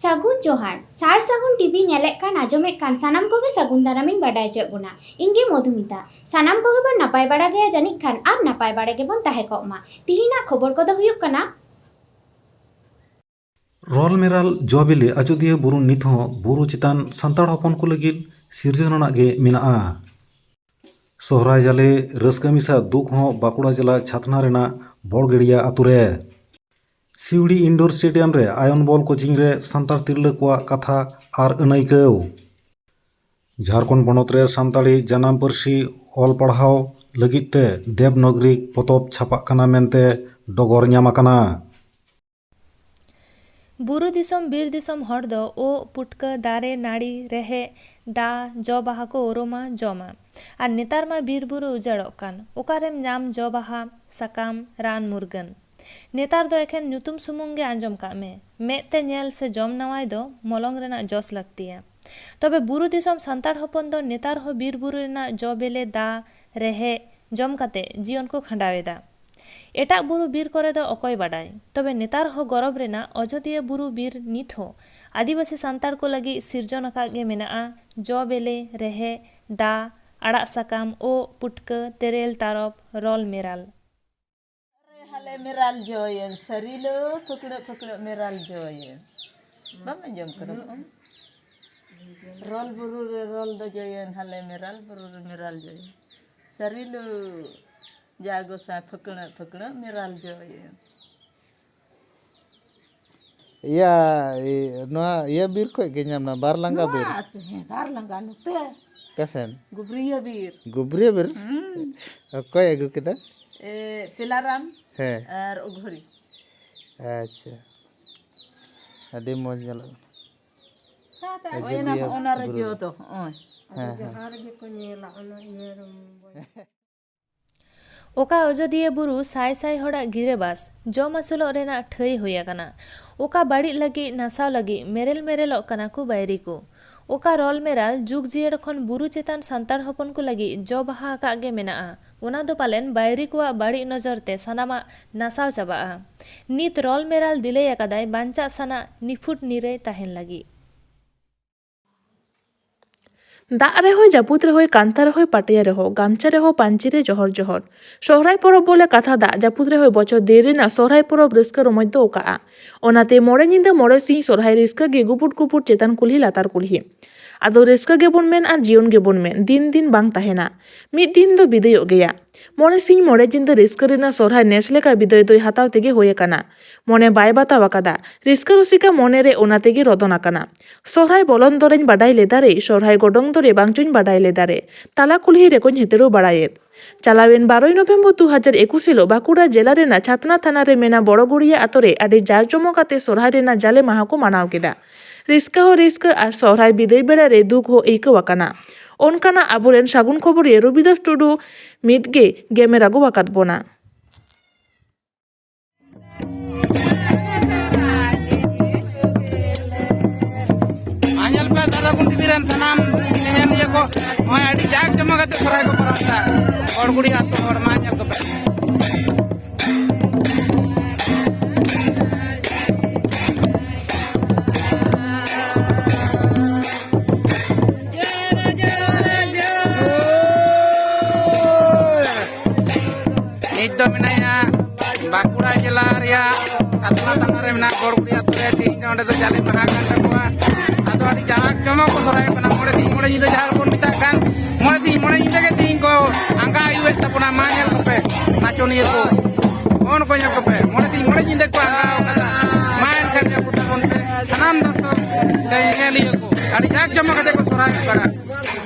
सागुन जोहार सार सागुन टीवी नेलेक कान आजमेक कान सानाम कोगे सागुन दारामिन बाडाय चे बुना इंगे मधुमिता सानाम कोगे बन नापाय बाड़ा गया जानिक खान आर नापाय बाड़ा गे बन ताहे कोमा तिहिना खबर कोदो हुयुक काना रॉल मेराल जॉबिले अजोदिया बुरु नित हों बुरु चितान संताड़ हपन को लगिल सिरजनना गे मेनाआ सोहराय जाले रस्का मिसा दुख हों बाकुड़ा जिला छातना रेना बड़गड़िया आतुरे सिवड़ी इंडोर स्टेडियम रे आयन बॉल कोचिंग रे संताड़ तिरले कोआ कथा आर अनैकव झारखंड बनत रे सानताड़ी जानाम पारसी ऑल पढ़ाव लगित ते देवनागरी पोतब छापाक काना मेनते डगर ᱧᱟᱢ आकाना बुरु दिसम बीर दिसम हर दो ओ पुटका दारे नाड़ी रेहे दा जौ बाहा को ओरोमा जमा और नेतार मा बीर बुरु उजाड़ोग कान ओकारेम नाम जौ बाहा साकाम रान मुरगन नेतार दो एखेन ᱧᱩᱛᱩᱢ सुमुंगे आंजम काग मे मेद ते ñेल से जम नावाय दो मलंग रेना जस लगतिया तबे बुरु दिसम सांताड़ हपन दो नेतार हो बीर बुरु रेना जौ बेले दा रेहे जम काते जीवन को खंडावेदा एटाग बुरु बीर करे दो अकय बाडाय तबे नेतार हो गौरव रेना अजोदिया बुरु बीर नित हो आदिवासी सांताड़ को लगी सिरजन आकाग गे मेनाआ जौ बेले रेहे दा आड़ाग साकाम ओ पुटका तेरेल तारब रॉल मेराल हले मेराल जोयन सरिलो फकड़ मेराल जोयन बम जम करो रोल बुरु रोल दो जोयन हले मेराल बुरु मेराल जोयन सरिलो जागो सा फकड़ मेराल जोयन या नोआ ये बीर को गे ᱧᱟᱢ ना बारलंगा बीर बारलंगा नुते कसेन गुबरिया बीर कोई अगु केदा पिलाराम है और उघरी अच्छा अडी मौज जला ओयना ओनार जो तो ओका अजोदिया बुरु साय साय हड़ा गिरेबास जम आसुलो रेना ठई हुई आकाना ओका बाड़ी लगी नासाव लगी मेरेल मेरेलो काना को बायरी को ओका रॉल मेराल जुग जियर खन बुरु चेतान सांताड़ हपन को लगी जौ बाहा आकाग गे मेनाआ ओना दो पालेन बायरी को बाड़ी नजर ते सानामा नासाव चाबाआ नित रॉल मेराल दिले आकादाय बांचा साना निफुट निरे ताहेन लगी दाग रेहय जापुद रेहय कांता रेहय पाटिया रेहय गामचा रेहय पांची रे जहर जहर सोहराय परब बोले कथा दाग जापुद रेहय बचर दिन रेना सोहराय परब रस्का रमज दो ओकाआ ओनाते मोड़े निंदा मोड़े सिंह सोहराय रस्का गे गुपुट गुपुट चेतान कुल्ही लातार कुल्ही आदो रस्का गेबोन मेन आर जीवन गेबोन मेन दिन दिन बांग ताहेना मिद दिन दो बिदायोग गेया मोड़े सिंह मोड़े चिंता रस्का रेना सोहराय नेस लेका बिदाय दोय हाताव तेगे होय आकाना मने बाय बाताव आकादा रस्का रसिका मने रे ओना तेगे रदन आकाना सोहराय बोलन दरेñ बाडाय लेदा रे सोहराय गडंग दरे बांचुñ बाडाय लेदा रे ताला कुल्ही रेकोñ हेतेरो बाडायेत चालावेन 12 नवेम्बर 2021 हिलो बाकुड़ा जिला रेना छातना थाना रे मेना बड़गड़िया आतोरे आडि जाजमक आते सोहराय रेना जाले माहा को मानाव केदा रिस्का हो रिस्का आर सोहराय बिदाय बेड़ा रे दुख हो एइकाव आकाना ओनकाना आबोरेन सागुन खबरिया रबिदास टुडू मिदगे गेमेर आगु आकाद बोना आंजल पे दादा कुंती बिरन सनाम नेम ये को मैं आडी जाग जमा करते सोराय को परस्ता और गुड़ी आतो और मांजल को पे निद्दो मेनाया बाकुड़ा जिला रिया सातना थाना रे मेना गड़गुड़ी आतो रे तीन ओंडे तो जाले महा कान तकुआ आदो आडी जाग जमा को सोराय कना मोड़े दी मोड़े जिदो झार कोन मिता कान मोड़े दी मोड़े जिदो के तीन को अंगा आयु एत तपुना मांगल को पे नाचोनिया को ओन को nya को पे मोड़े दी मोड़े जिदो को अंगा मायन कर के पुता कोन पे सनाम दसो ते एलियो को आडी जाग जमा कते को सोराय करा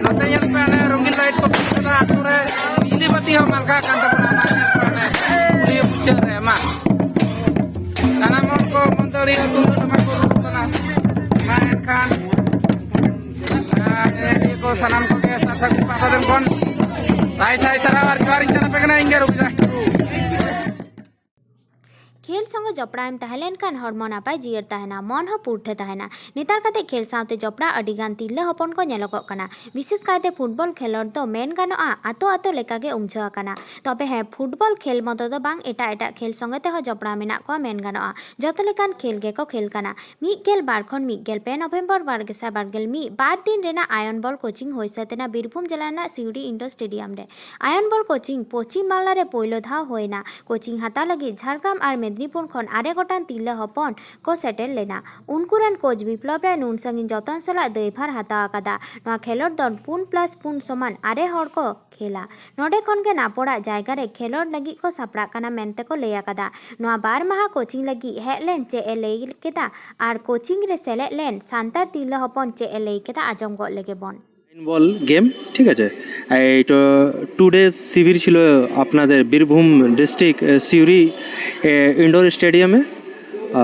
नते यल पे ने रंगीन लाइट को पुता आतु रे बिजली बत्ती हो मालका कान तपुना मांगल पे ये पिक्चर रे मा सनाम को मंदड़ी तुम तमा को रुकना मायन खान को सनाम को के साथ पापा कोन साई साई सरावार जवारी चना पे कना इंगे रुक जा खेल संगे जपड़ाएम तहन लेनखान हड़मो नापाय जियर तहना मन हो पुरठे तहना नेतार काते खेल साउते जपड़ा अडिगान तिरले हपन को नेलोगोग कना विशेष कायते फुटबल खेलोड दो मेन गानोआ आतो आतो लेकागे उमझो आकाना तबे हे फुटबल खेल मतो दो बांग एटा एटा खेल संगे ते हो जपड़ा मेना को मेन गानोआ जतो लेकान खेल गेको खेल कना 1 खन 1 नवेम्बर 2022 बार दिन रेना आयन बल कोचिंग होइसेतेना बीरभूम जिला ना सिउड़ी इंडोर स्टेडियम रे आयन बल कोचिंग पश्चिम बांगला रे पहिलो धाव होइना कोचिंग हाता लगी झारग्राम और मेदिनीपुर खन 8 गोटान तिरले हपन को सेटेल लेना उनकुरेन कोच विप्लव राय नुन संगिन जतन सला दैभार हाता आकादा नोआ खेलोड दन 4+4 समान 8 हड़ को खेला नोडे खन के नापोड़ा जायगा रे खेलोड लगी को सापड़ा काना मेनते को लय आकादा नोआ 12 माह कोचिंग लगी हेलेन चे ए लय केदा और कोचिंग रे सेले लेन सांतार तिरले हपन चे ए लय केदा आजम गो लेगे बन বল গেম ঠিক আছে এইটা 2 ডেজ শিবির ছিল আপনাদের বীরভূম ডিস্ট্রিক্ট সিউড়ি ইনডোর স্টেডিয়ামে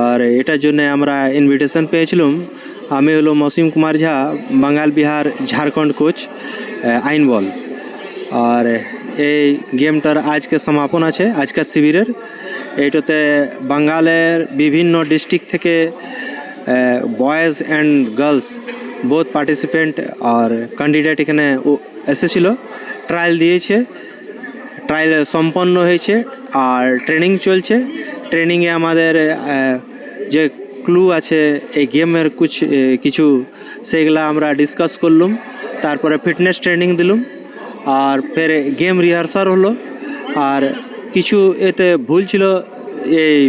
আর এটার জন্য আমরা ইনভিটেশন পেয়েছিলাম আমি হলো মসিম কুমার ঝা বাঙাল বিহার ঝাড়খণ্ড কোচ আইন বল আর এই গেমটার আজকে সমাপন আছে আজকের শিবিরের এইটাতে বাঙালের বিভিন্ন ডিস্ট্রিক্ট থেকে boys and girls both participant আর ক্যান্ডিডেট এখানে এসেছিল ট্রায়াল দিয়েছে ট্রায়াল সম্পন্ন হয়েছে আর ট্রেনিং চলছে ট্রেনিংয়ে আমাদের যে ক্লু আছে এই গেমের কিছু সেগুলো আমরা ডিসকাস করলাম তারপরে ফিটনেস ট্রেনিং দিলাম আর ফের গেম রিহার্সাল হলো আর কিছু এতে ভুল ছিল এই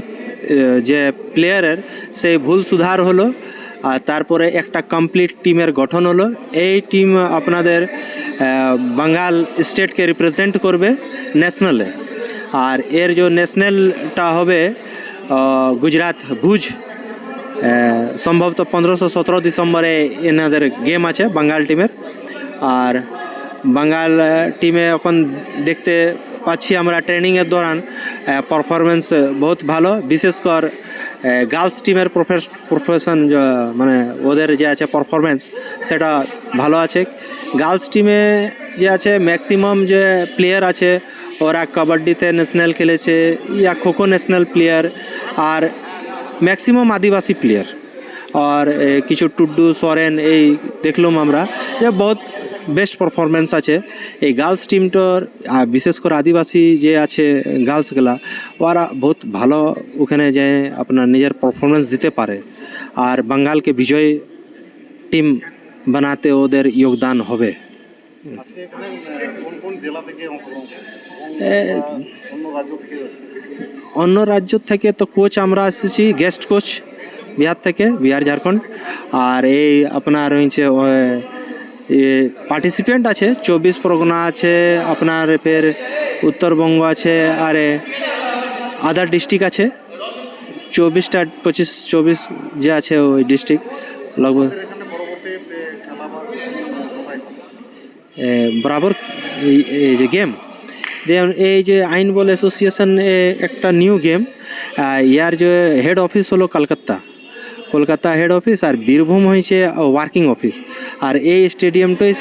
যে প্লেয়ারের সেই ভুল সুধার হলো আর তারপরে একটা কমপ্লিট টিমের গঠন হলো এই টিম আপনাদের বাঙ্গাল স্টেটকে রিপ্রেজেন্ট করবে ন্যাশনালে আর এর যে ন্যাশনালটা হবে গুজরাট ভুজ সম্ভবত 15-17 ডিসেম্বরে এনাদের গেম আছে বাঙ্গাল টিমের আর বাঙ্গাল টিমে এখন দেখতে পাচ্ছি আমরা ট্রেনিংয়ের দৌরান পারফরমেন্স বহুত ভালো বিশেষ করে গার্লস টিমের প্রফেশন মানে ওদের যে আছে পারফরমেন্স সেটা ভালো আছে গার্লস টিমে যে আছে ম্যাক্সিমাম যে প্লেয়ার আছে ওরা কবাডিতে ন্যাশনাল খেলেছে ইয়া খোখো ন্যাশনাল প্লেয়ার আর ম্যাক্সিমাম আদিবাসী প্লেয়ার আর কিছু টুড্ডু সরেন এই দেখলাম আমরা যে বহুত বেস্ট পারফরমেন্স আছে এই গার্লস টিমটার বিশেষ করে আদিবাসী যে আছে গার্লসগুলা ওরা বহুত ভালো ওখানে যে আপনার নিজের পারফরমেন্স দিতে পারে আর বাঙ্গালকে বিজয় টিম বানাতে ওদের যোগদান হবে অন্য রাজ্য থেকে তো কোচ আমরা এসেছি গেস্ট কোচ বিহার থেকে বিহার ঝাড়খণ্ড আর এই আপনার হচ্ছে পার্টিসিপেন্ট আছে 24 পরগনা আছে আপনার ফের উত্তরবঙ্গ আছে আর আদার ডিস্ট্রিক্ট আছে 24 যে আছে ওই ডিস্ট্রিক্ট লগভগ বরাবর এই যে গেম এই যে আইন বল অ্যাসোসিয়েশন একটা নিউ গেম ইয়ার যে হেড অফিস হলো কলকাতা হেড অফিস আর বীরভূম হয়েছে ওয়ার্কিং অফিস আর এই স্টেডিয়ামটাই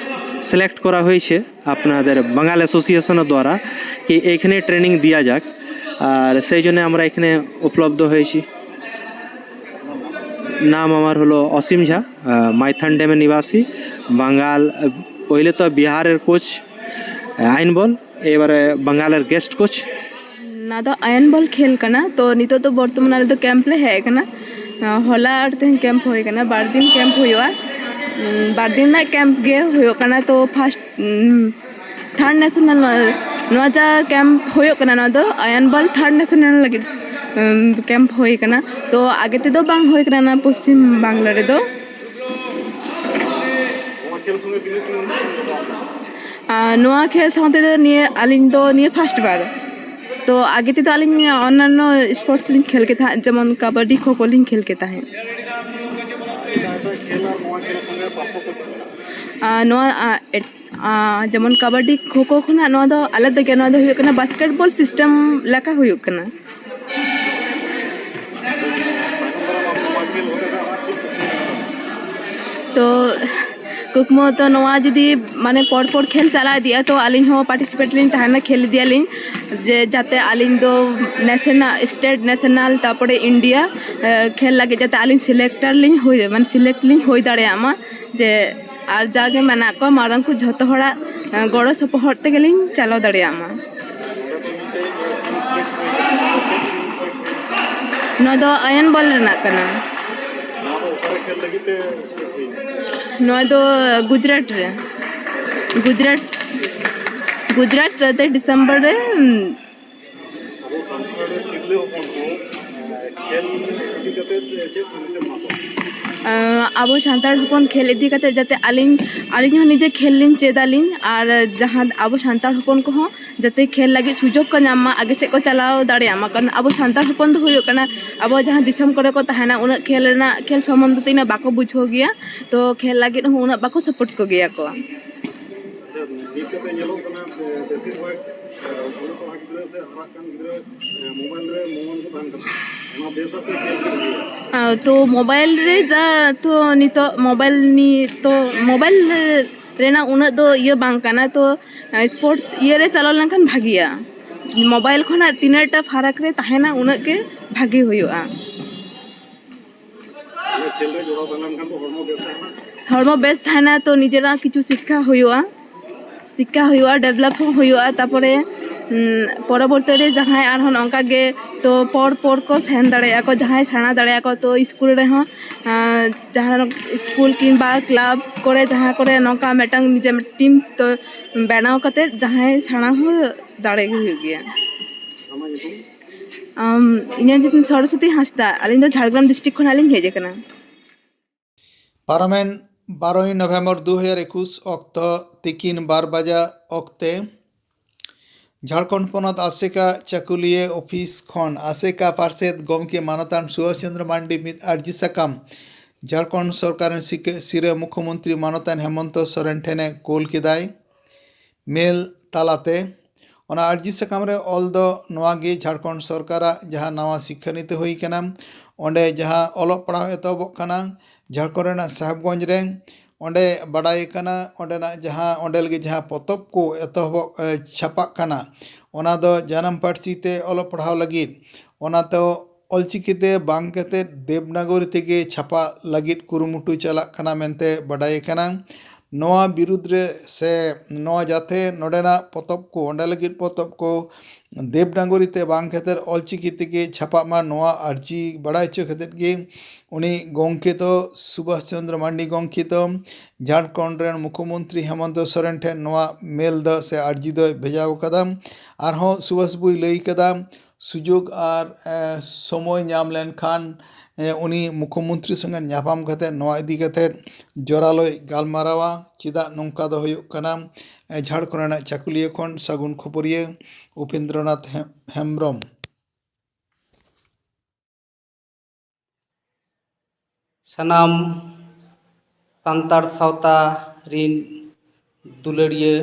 সিলেক্ট করা হয়েছে আপনাদের বাঙাল অ্যাসোসিয়েশনের দ্বারা কি এইখানে ট্রেনিং দেওয়া যাক আর সেই জন্য আমরা এখানে উপলব্ধ হয়েছি নাম আমার হলো অসীম ঝা মাইথান ড্যামের নিবাসী বাঙাল পহলে তো বিহারের কোচ আইন বল এবারে বাঙালের গেস্ট কোচ ना तो आयन बॉल खेल कना तो नितो तो बर्तमान तो कैंप ले है कना होला और तेन कैंप होय कना बार दिन कैंप होयवा बार दिन ना कैंप गे होय कना तो फर्स्ट थर्ड नेशनल नोजा कैंप होय कना ना तो आयन बॉल थर्ड नेशनल लगे कैंप होय कना तो आगे ते दो बांग होय कना ना पश्चिम बांग्ला रे दो नोआ खेल साथे तो निये आलिन तो निये फर्स्ट बार तो आगे तो आलिन अन्यान्य स्पोर्ट्स लिंग खेल के था जेमन कबड्डी खो खो लिंग खेल के था जेमन कबड्डी खो खो खुना नोआ दो अलग गे नोआ दो हुयो कना बास्केटबॉल सिस्टम लेका हुयो कना तो कुकमो तो नोआ जुदी माने पड़ खेल चला दिया तो आलिन हो पार्टिसिपेट लिन तहना खेल दिया लिन जे जाते आलिंग दो नेशनल स्टेट नेशनल तापरे इंडिया खेल लगे जाते आलिंग सिलेक्टर लिंग हुई मान सिलेक्ट लिंग हुई दाड़ेयामा जे आर जागे मेना को मारंग को झोतो हड़ा गड़ो सपोहट ते गेलिंग चालो दाड़ेयामा नो दो आयन बॉल रना कना नो दो गुजरात रे गुजरात 14 दिसंबर रे अब सानताड़ हपन खेल इदी कते जाते आलिंग निजे खेल लिंग चेदालिंग और जहाँ अब सानताड़ हपन को हो जाते खेल लगे सुजोग को नामा आगे से को चलाओ दाड़ेयामा कारण अब सानताड़ हपन तो हुयो कना अब जहाँ दिसम करे को तहना उन खेल संबंध तीना बाको बुझो गया तो खेल लगे उन बाको सपोर्ट को गया को तो मोबाइल रे जा तो नितो मोबाइल रेना उना दो ये बांग काना तो स्पोर्ट्स ये रे चलो लंकन भागिया मोबाइल खोना तीनटा फरक रे तहना उना के भागी हुआ हरमो बेस तहना तो निजेरा किछु शिक्षा हुआ डेवलप हुआ तापरे परवर्ती रे जहाँ आरहन अंका गे तो पर को सेन दाड़े को जहाँ सेना दाड़े को तो स्कूल रे हो जहाँ स्कूल किंबा क्लब करे जहाँ करे नौका मेटंग निजे टीम तो बनाव कते जहाँ सेना हो दाड़े गया इन सरस्वती हांसदा अलिंग दो झारग्राम डिस्ट्रिक्ट खन अलिंग हेजे कना पार्लामेंट 12 नवंबर 2021 अक्त तिकिन 12 बजा अक्ते झारखंड पोनत आसेका चाकुलिया ऑफिस खन आसेका पार्षद गमके मानतान सुभाष चंद्र मांडी मित अर्जी साकाम झारखंड सरकार सिरे मुख्यमंत्री मानतान हेमंत सोरेन ठेने कोल केदाय मेल तालाते ओना अर्जी साकाम रे ऑल दो नवागे झारखंड सरकार जहां नवा शिक्षा नीति हुई कना ओंडे जहां ऑलोक पढ़ाव एतोबक कना झारखंड रेना साहेबगंज रे ओंडे बड़ाई कना ओंडेना जहां ओंडेल गे जहां पोतब को एतोबक छापाक कना ओना दो जानम पार्सी ते ऑलोक पढ़ाव लगी ओना तो ऑलचिकीते बांग कते देवनागरी तेगे छापा लगी कुरुमुटु चलाक कना मेनते बड़ाई कना नोआ विरुद्ध रे से नोआ जाते नोडेना पोतब को ओंडे लगी पोतब को देवनागरी ते बांग खातिर ऑलचिकी तेगे छापा मा नोआ अर्जी बड़ाई चो खातिर गे उनी गंके तो सुभाष चंद्र मांडी गंके तो झारखंड रेन मुख्यमंत्री हेमंत सोरेन ठेन नोआ मेल द से अर्जी दो भेजाव कदा आरहों सुभाष बुई लई कदा सुजोग आर समय नाम लेन खान उनी मुख्यमंत्री संगे ᱧᱟᱯᱟᱢ कते नोआ इदी कते जोरालोय गालमारावा चिदा नोंका दो हुयुग कना झारखंड रेना चाकुलिया खन सागुन खबरिया उपेंद्रनाथ हेम्ब्रम सानाम सान्ताड़ सावता रिन दुलारिया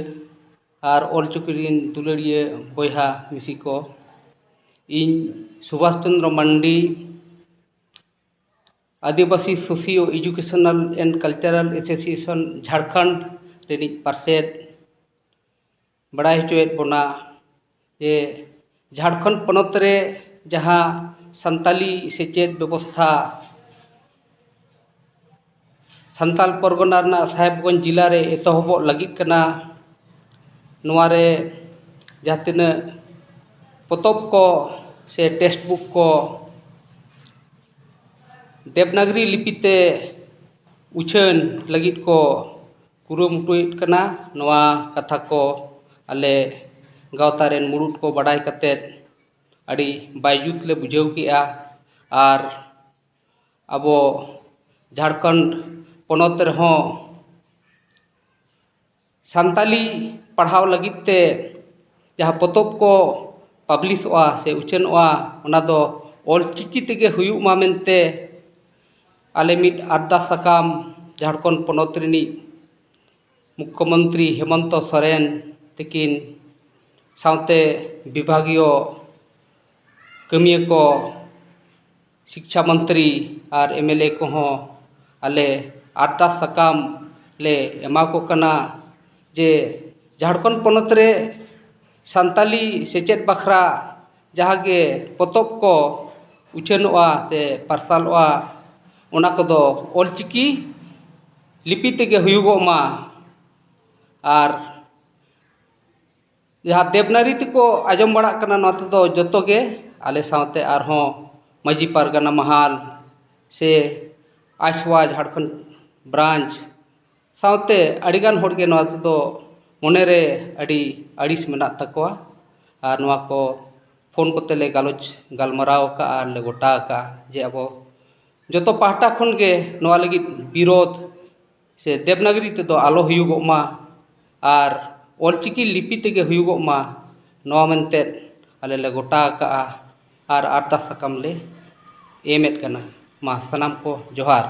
और ऑलचिकी रिन दुलारिया बयहा मिसी को इन Subhash Chandra Mandi Adivasi socio educational and cultural association Jharkhand रेनी पार्षद बड़ा हचोएद बोना जे झारखंड पनत रे जहाँ संताली सेचेद व्यवस्था संताल परगना रना साहेबगंज जिला रे एतहबो लगित कना नोआ रे जहाँ तिनाग पोतब को से टेक्स्ट बुक को देवनागरी लिपिते उछान लगित को कुरुमुटुएद कना नोआ कथा को आले गावता रेन मुरुद को बड़ाई कतेद अड़ी बायजुत ले बुझाव केआ आर अबो झारखंड पोनत रहों सान्ताली पढ़ाव लगित ते जहाँ पोतब को पब्लिशोआ से उछानोआ ओना दो ऑलचिकी तेगे हुयुग मा मेनते आले मिद अरदास साकाम झारखंड पोनत रिनी मुख्यमंत्री हेमंत सोरेन तकिन सावते विभागीय कमिया को शिक्षा मंत्री और एमएलए को हों आले अरदास साकाम ले एमा को कना जे झारखंड पोनत रे सानताली सेचेद बखरा जहाँ के पतब को उछानोआ से पार्सालोआ ओना कोदो ऑलचिकी लिपि तेगे हुयुगोमा आर जहाँ देवनागरी तेको आजम बड़ा कना नोते दो जतोगे आले सावते आरहों माजी पारगाना महाल से आशवा झारखंड ब्रांच सावते अड़ीगान होड़गे नोते दो मोनेरे अड़ी अड़ीस मेनाक तकवा आर नोआ को फोन कोते ले गालमराव का ले गोटा का जे अब जो पाहटा खन गे नोआ लगी विरोध से देवनागरी ते दो आलो हुयुगोमा आर ऑलचिकी लिपि तेगे हुयुगोमा नोआ मेनते आले ले गोटा का आर आरता सकम ले एमेट कना मा सनाम को जोहार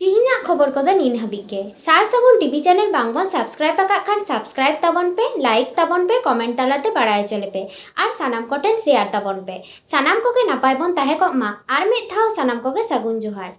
तिहिना खबर को नीन हबी के सार सगुन टीवी चैनल बांगबन सब्सक्राइब आका खान सब्सक्राइब ताबन पे लाइक ताबन पे कमेंट तालाते बाड़ाय चले पे आर सानाम कोटेन शेयर ताबन पे सानाम को के नापाय बन ताहे को मा आर मिद थाव सानाम को के सगुन जोहार।